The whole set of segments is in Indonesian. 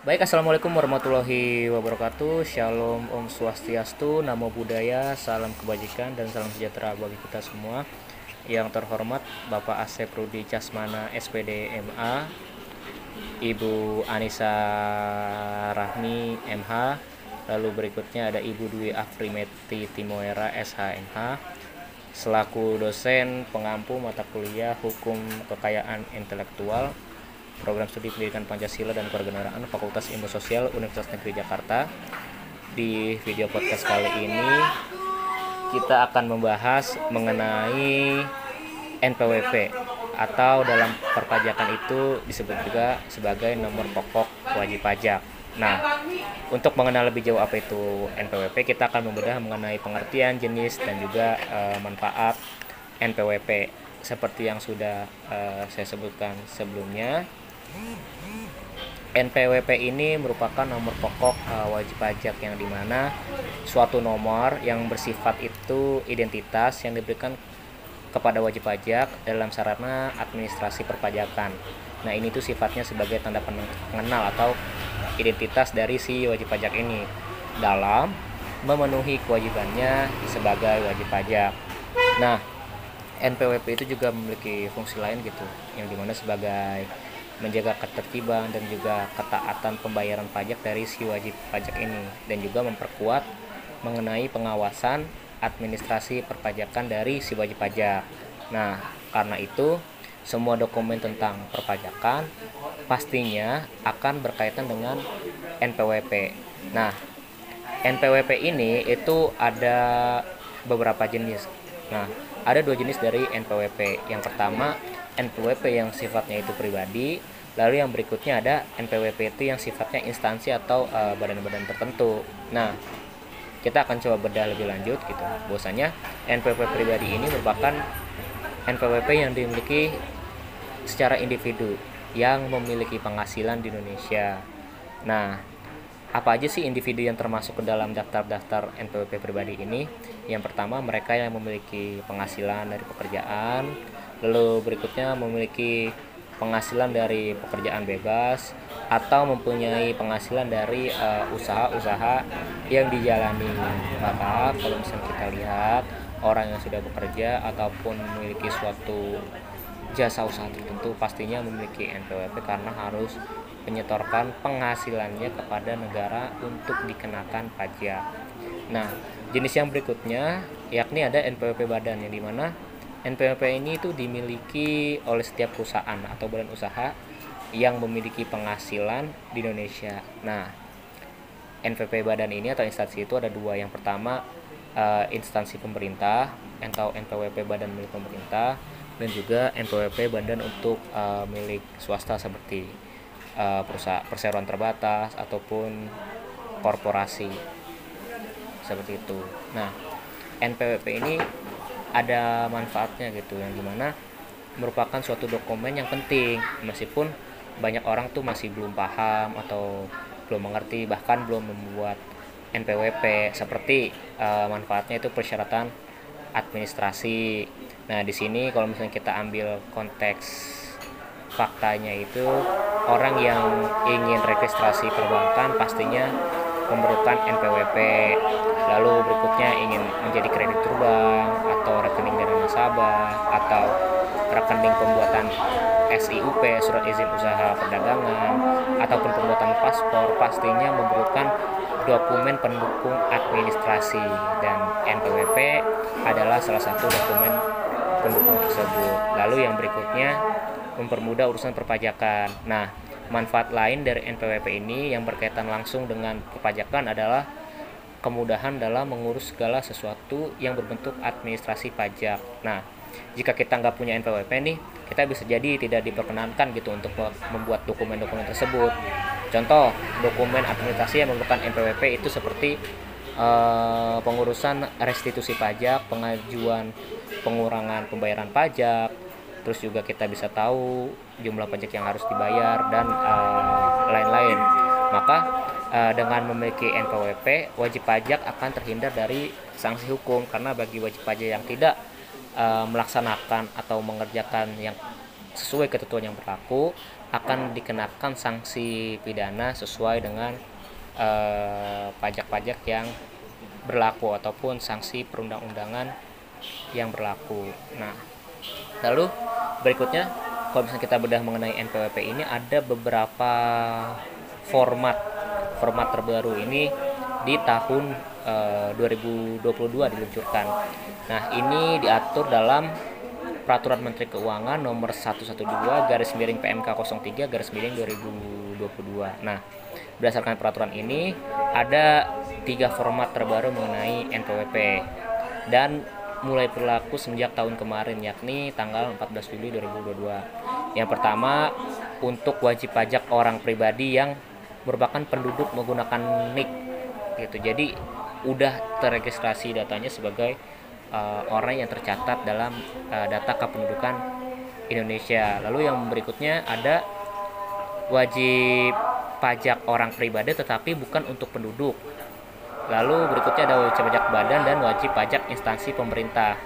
Baik, assalamualaikum warahmatullahi wabarakatuh. Shalom, Om Swastiastu, Namo Buddhaya, salam kebajikan dan salam sejahtera bagi kita semua. Yang terhormat Bapak Asep Rudi Casmana, SPD MA, Ibu Anissa Rahmi MH, lalu berikutnya ada Ibu Dwi Afrimeti Timoera SHMH, selaku dosen pengampu mata kuliah Hukum Kekayaan Intelektual Program Studi Pendidikan Pancasila dan Kewarganegaraan Fakultas Ilmu Sosial Universitas Negeri Jakarta. Di video podcast kali ini kita akan membahas mengenai NPWP atau dalam perpajakan itu disebut juga sebagai nomor pokok wajib pajak. Nah, untuk mengenal lebih jauh apa itu NPWP, kita akan membedah mengenai pengertian, jenis, dan juga manfaat NPWP. Seperti yang sudah saya sebutkan sebelumnya, NPWP ini merupakan nomor pokok wajib pajak yang dimana suatu nomor yang bersifat itu identitas yang diberikan kepada wajib pajak dalam sarana administrasi perpajakan. Nah, ini tuh sifatnya sebagai tanda pengenal atau identitas dari si wajib pajak ini dalam memenuhi kewajibannya sebagai wajib pajak. Nah, NPWP itu juga memiliki fungsi lain gitu, yang dimana sebagai menjaga ketertiban dan juga ketaatan pembayaran pajak dari si wajib pajak ini, dan juga memperkuat mengenai pengawasan administrasi perpajakan dari si wajib pajak. Nah, karena itu semua dokumen tentang perpajakan pastinya akan berkaitan dengan NPWP. Nah, NPWP ini itu ada beberapa jenis. Nah, ada dua jenis dari NPWP. Yang pertama, NPWP yang sifatnya itu pribadi, lalu yang berikutnya ada NPWP itu yang sifatnya instansi atau badan-badan tertentu. Nah, kita akan coba bedah lebih lanjut gitu. Bahwasanya NPWP pribadi ini merupakan NPWP yang dimiliki secara individu yang memiliki penghasilan di Indonesia. Nah, apa aja sih individu yang termasuk ke dalam daftar-daftar NPWP pribadi ini? Yang pertama, mereka yang memiliki penghasilan dari pekerjaan, lalu berikutnya memiliki penghasilan dari pekerjaan bebas atau mempunyai penghasilan dari usaha-usaha yang dijalani. Maka kalau misalnya kita lihat orang yang sudah bekerja ataupun memiliki suatu jasa usaha tertentu pastinya memiliki NPWP karena harus menyetorkan penghasilannya kepada negara untuk dikenakan pajak. Nah, jenis yang berikutnya yakni ada NPWP badan, yang dimana NPWP ini itu dimiliki oleh setiap perusahaan atau badan usaha yang memiliki penghasilan di Indonesia. Nah, NPWP badan ini atau instansi itu ada dua. Yang pertama, instansi pemerintah atau NPWP badan milik pemerintah, dan juga NPWP badan untuk milik swasta seperti perusahaan perseroan terbatas ataupun korporasi seperti itu. Nah, NPWP ini ada manfaatnya gitu, yang dimana merupakan suatu dokumen yang penting meskipun banyak orang tuh masih belum paham atau belum mengerti, bahkan belum membuat NPWP, seperti manfaatnya itu persyaratan administrasi. Nah, di sini kalau misalnya kita ambil konteks faktanya itu, orang yang ingin registrasi perbankan pastinya memerlukan NPWP. Lalu berikutnya ingin menjadi kreditur bank atau rekening dana nasabah atau rekening pembuatan SIUP, surat izin usaha perdagangan, ataupun pembuatan paspor, pastinya memerlukan dokumen pendukung administrasi, dan NPWP adalah salah satu dokumen pendukung tersebut. Lalu yang berikutnya mempermudah urusan perpajakan. Nah, manfaat lain dari NPWP ini yang berkaitan langsung dengan perpajakan adalah kemudahan dalam mengurus segala sesuatu yang berbentuk administrasi pajak. Nah, jika kita nggak punya NPWP nih, kita bisa jadi tidak diperkenankan gitu untuk membuat dokumen-dokumen tersebut. Contoh, dokumen administrasi yang memerlukan NPWP itu seperti pengurusan restitusi pajak, pengajuan pengurangan pembayaran pajak, terus juga kita bisa tahu jumlah pajak yang harus dibayar dan lain-lain. Maka dengan memiliki NPWP, wajib pajak akan terhindar dari sanksi hukum, karena bagi wajib pajak yang tidak melaksanakan atau mengerjakan yang sesuai ketentuan yang berlaku akan dikenakan sanksi pidana sesuai dengan pajak-pajak yang berlaku ataupun sanksi perundang-undangan yang berlaku. Nah, lalu berikutnya kalau misalnya kita bedah mengenai NPWP ini ada beberapa format terbaru ini di tahun 2022 diluncurkan. Nah, ini diatur dalam Peraturan Menteri Keuangan nomor 112 garis miring PMK 03 garis miring 2022. Nah, berdasarkan peraturan ini ada 3 format terbaru mengenai NPWP dan mulai berlaku sejak tahun kemarin, yakni tanggal 14 Juli 2022. Yang pertama, untuk wajib pajak orang pribadi yang merupakan penduduk menggunakan NIK gitu. Jadi udah terregistrasi datanya sebagai orang yang tercatat dalam data kependudukan Indonesia. Lalu yang berikutnya ada wajib pajak orang pribadi tetapi bukan untuk penduduk. Lalu berikutnya ada wajib pajak badan dan wajib pajak instansi pemerintah,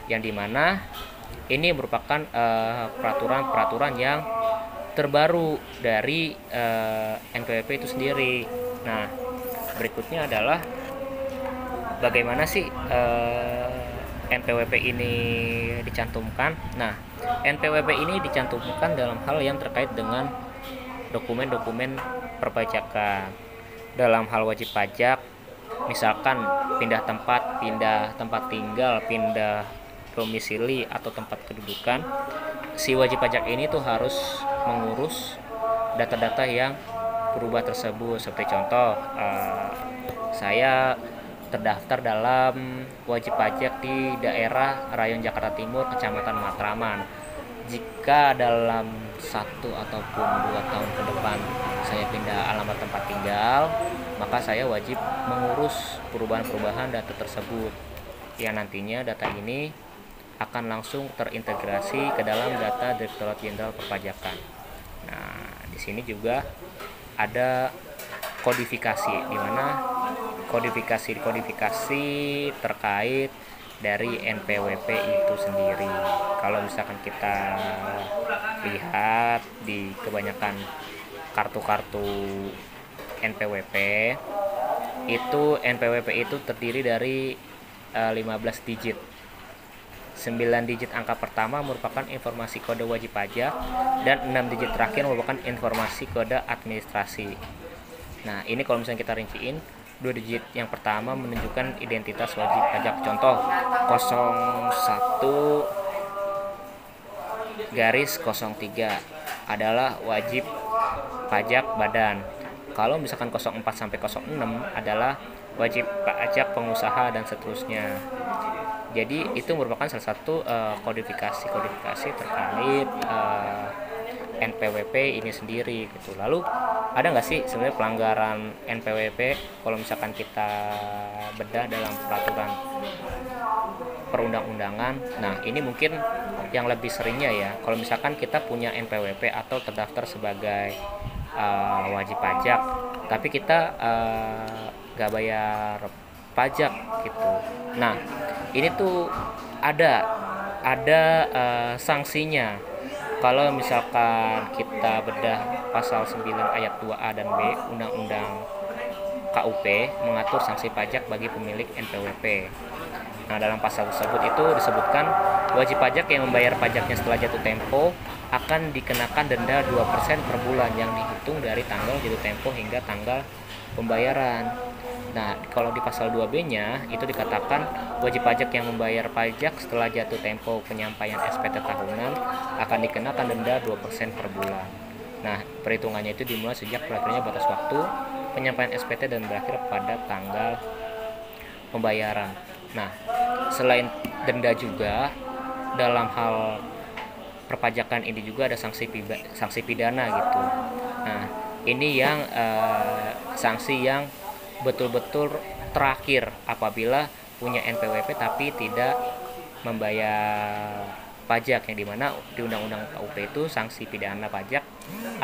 yang dimana ini merupakan peraturan-peraturan yang terbaru dari NPWP itu sendiri. Nah, berikutnya adalah bagaimana sih NPWP ini dicantumkan. Nah, NPWP ini dicantumkan dalam hal yang terkait dengan dokumen-dokumen perpajakan. Dalam hal wajib pajak, misalkan pindah tempat tinggal, pindah domisili atau tempat kedudukan, si wajib pajak ini tuh harus mengurus data-data yang berubah tersebut. Seperti contoh, saya terdaftar dalam wajib pajak di daerah Rayon Jakarta Timur, Kecamatan Matraman. Jika dalam 1 ataupun 2 tahun ke depan saya pindah alamat tempat tinggal, maka saya wajib mengurus perubahan-perubahan data tersebut, yang nantinya data ini akan langsung terintegrasi ke dalam data Direktorat Jenderal Perpajakan. Nah, di sini juga ada kodifikasi, di mana kodifikasi terkait dari NPWP itu sendiri. Kalau misalkan kita lihat di kebanyakan kartu-kartu NPWP itu terdiri dari 15 digit. 9 digit angka pertama merupakan informasi kode wajib pajak dan 6 digit terakhir merupakan informasi kode administrasi. Nah, ini kalau misalnya kita rinciin, 2 digit yang pertama menunjukkan identitas wajib pajak. Contoh 01-03 adalah wajib pajak badan. Kalau misalkan 04 sampai 06 adalah wajib pajak pengusaha dan seterusnya. Jadi itu merupakan salah satu kodifikasi terkait NPWP ini sendiri gitu. Lalu ada nggak sih sebenarnya pelanggaran NPWP kalau misalkan kita bedah dalam peraturan perundang-undangan? Nah, ini mungkin yang lebih seringnya ya, kalau misalkan kita punya NPWP atau terdaftar sebagai wajib pajak, tapi kita nggak bayar pajak gitu. Nah, ini tuh ada sanksinya. Kalau misalkan kita bedah pasal 9 ayat 2A dan B Undang-Undang KUP mengatur sanksi pajak bagi pemilik NPWP. Nah, dalam pasal tersebut itu disebutkan wajib pajak yang membayar pajaknya setelah jatuh tempo akan dikenakan denda 2% per bulan yang dihitung dari tanggal jatuh tempo hingga tanggal pembayaran. Nah, kalau di pasal 2B-nya itu dikatakan wajib pajak yang membayar pajak setelah jatuh tempo penyampaian SPT tahunan akan dikenakan denda 2% per bulan. Nah, perhitungannya itu dimulai sejak berakhirnya batas waktu penyampaian SPT dan berakhir pada tanggal pembayaran. Nah, selain denda juga dalam hal perpajakan ini juga ada sanksi pidana gitu. Nah, ini yang sanksi yang betul-betul terakhir apabila punya NPWP tapi tidak membayar pajak, yang dimana di Undang-Undang KUP itu sanksi pidana pajak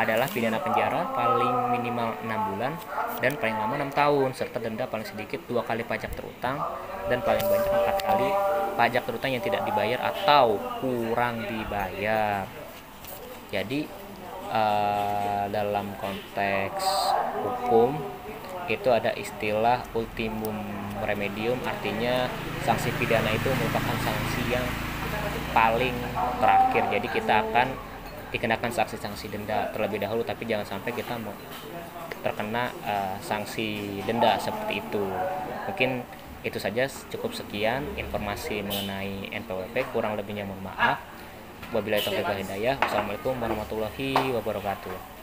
adalah pidana penjara paling minimal 6 bulan dan paling lama 6 tahun serta denda paling sedikit 2 kali pajak terutang dan paling banyak 4 kali pajak terutang yang tidak dibayar atau kurang dibayar. Jadi dalam konteks hukum itu ada istilah ultimum remedium, artinya sanksi pidana itu merupakan sanksi yang paling terakhir. Jadi kita akan dikenakan sanksi denda terlebih dahulu, tapi jangan sampai kita terkena sanksi denda seperti itu. Mungkin itu saja, cukup sekian informasi mengenai NPWP, kurang lebihnya mohon maaf. Wabillahi taufiq wal hidayah. Wassalamualaikum warahmatullahi wabarakatuh.